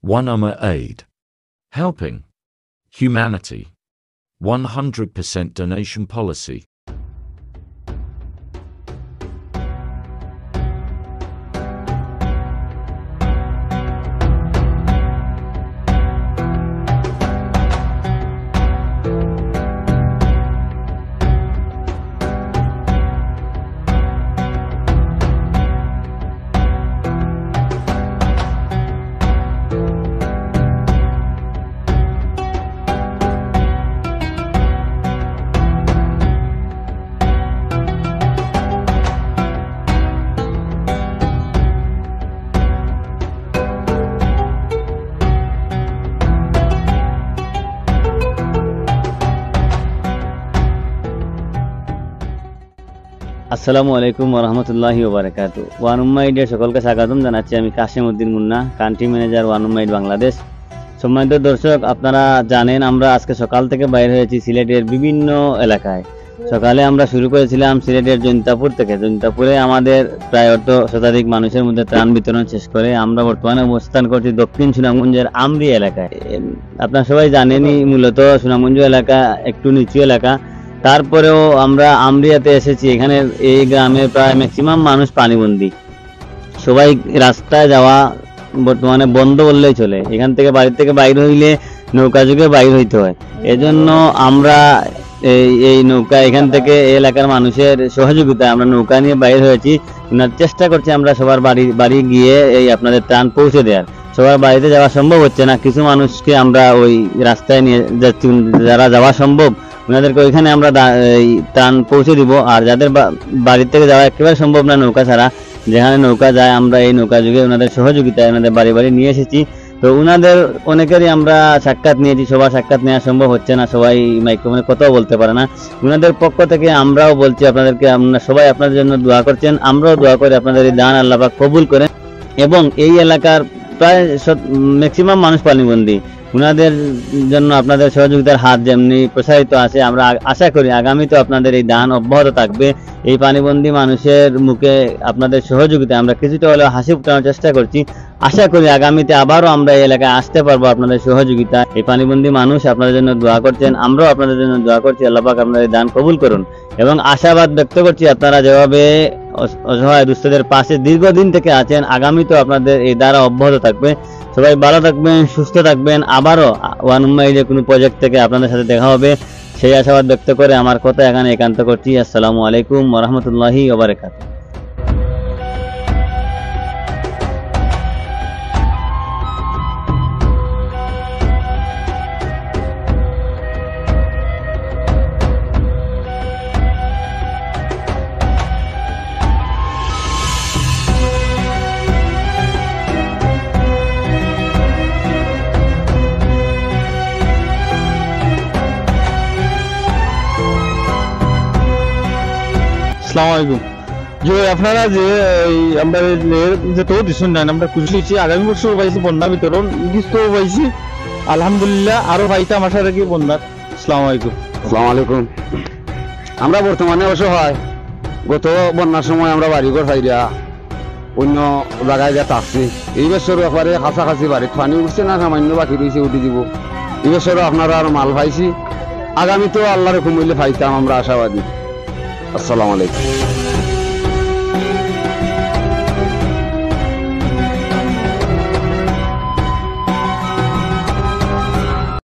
One Aid. Helping. Humanity. 100% donation policy. আসসালামু আলাইকুম ওয়া রাহমাতুল্লাহি ওয়া বারাকাতুহু। ওয়ান উম্মাইডের সকলকে স্বাগতম জানাচ্ছি। আমি Kashim Uddin Munna, country manager one উম্মাইড বাংলাদেশ। সম্মানিত দর্শক, আপনারা জানেন আমরা আজকে সকাল থেকে বাইরে হয়েছি সিলেটের বিভিন্ন এলাকায়। সকালে আমরা শুরু করেছিলাম সিলেটের জৈন্তাপুর থেকে। জৈন্তাপুরে আমাদের প্রায় 8 শতাধিক মানুষের মধ্যে ত্রাণ বিতরণ শেষ করে আমরা বর্তমানে অবস্থান করছি দক্ষিণ সুনামগঞ্জের আমরি এলাকায়। আপনারা সবাই জানেনই, মূলত সুনামগঞ্জ এলাকা একটু নিচু এলাকা, তারপরেও আমরা আমরিয়াতে এসেছি। এখানে এই গ্রামের প্রায় ম্যাক্সিমাম মানুষ পানিবন্দী। সবাই রাস্তায় যাওয়া বর্তমানে বন্ধ বললেই চলে। এখান থেকে বাড়ি থেকে বাইর হইলে নৌকা যুগে বাইর হইতে হয়। এজন্য আমরা এই নৌকা এখান থেকে এই এলাকার মানুষের সহযোগিতায় আমরা নৌকা নিয়ে বাইর হয়েছি। চেষ্টা করছি আমরা সবার বাড়ি গিয়ে এই আপনাদের ত্রাণ পৌঁছে দেওয়ার। সবার বাড়িতে যাওয়া সম্ভব হচ্ছে না, কিছু মানুষকে আমরা ওই রাস্তায় নিয়ে যাচ্ছি। যারা যাওয়া সম্ভব ওনাদেরকে ওইখানে আমরা ত্রাণ পৌঁছে দিব। আর যাদের বাড়ি থেকে যাওয়া একেবারে সম্ভব না নৌকা ছাড়া, যেখানে নৌকা যায় আমরা এই নৌকা যুগে ওনাদের সহযোগিতায় ওনাদের বাড়ি নিয়ে এসেছি। তো ওনাদের অনেকেরই আমরা সাক্ষাৎ নিয়েছি। সবার সাক্ষাৎ নেওয়া সম্ভব হচ্ছে না, সবাই মাইক্রোফোনে কথাও বলতে পারে না। ওনাদের পক্ষ থেকে আমরাও বলছি আপনাদেরকে, আপনারা সবাই আপনাদের জন্য দোয়া করছেন, আমরাও দোয়া করি আপনাদের এই দান আল্লাহ পাক কবুল করেন। এবং এই এলাকার প্রায় ম্যাক্সিমাম মানুষ পানিবন্দী, ওনাদের জন্য আপনাদের সহযোগিতার হাত যেমনি প্রসারিত আছে, আমরা আশা করি আগামীতে আপনাদের এই দান অব্যাহত থাকবে। এই পানিবন্দী মানুষের মুখে আপনাদের সহযোগিতা আমরা কিছুটা হলেও হাসি ফোটানোর চেষ্টা করছি। আশা করি আগামীতে আবারও আমরা এই এলাকায় আসতে পারবো আপনাদের সহযোগিতা। এই পানিবন্দী মানুষ আপনাদের জন্য দোয়া করছেন, আমরাও আপনাদের জন্য দোয়া করছি। আল্লাহ পাক আপনাদের দান কবুল করুন এবং আশাবাদ ব্যক্ত করছি আপনারা যেভাবে অসহায় দুস্থদের পাশে দীর্ঘদিন থেকে আছেন, আগামীতেও আপনাদের এই দ্বারা অব্যাহত থাকবে। সবাই ভালো থাকবেন, সুস্থ থাকবেন। আবারও ওয়ান উম্মাইডের কোনো প্রজেক্ট থেকে আপনাদের সাথে দেখা হবে, সেই আশাবাদ ব্যক্ত করে আমার কথা এখানে একান্ত করছি। আসসালামু আলাইকুম ওয়া রাহমাতুল্লাহি ওয়া বারাকাতুহু। আসসালামু আলাইকুম। যে আপনারা যে আমরা যে তো দিচ্ছেন না, আমরা খুশি হয়েছি। আগামী বছর পাইছি বন্যা বিতরণ তো পাইছি, আলহামদুলিল্লাহ। আরো পাইতাম আশা রাখি বন্যার। আসসালামু আলাইকুম। আসসালামু আলাইকুম। আমরা বর্তমানে অসহায়। গত বন্যার সময় আমরা বাড়িঘর ফাইরা অন্য জায়গায় যা থাকছি। এই বছর একবারে কাছাকাছি বাড়িতে পানি উঠছে না, সামান্য বাকি রয়েছে, উঠে দিব। এই বছর আপনারা আরো মাল পাইছি, আগামী তো আল্লাহর হুকুম হইলে পাইতাম, আমরা আশাবাদী। আসসালামু আলাইকুম।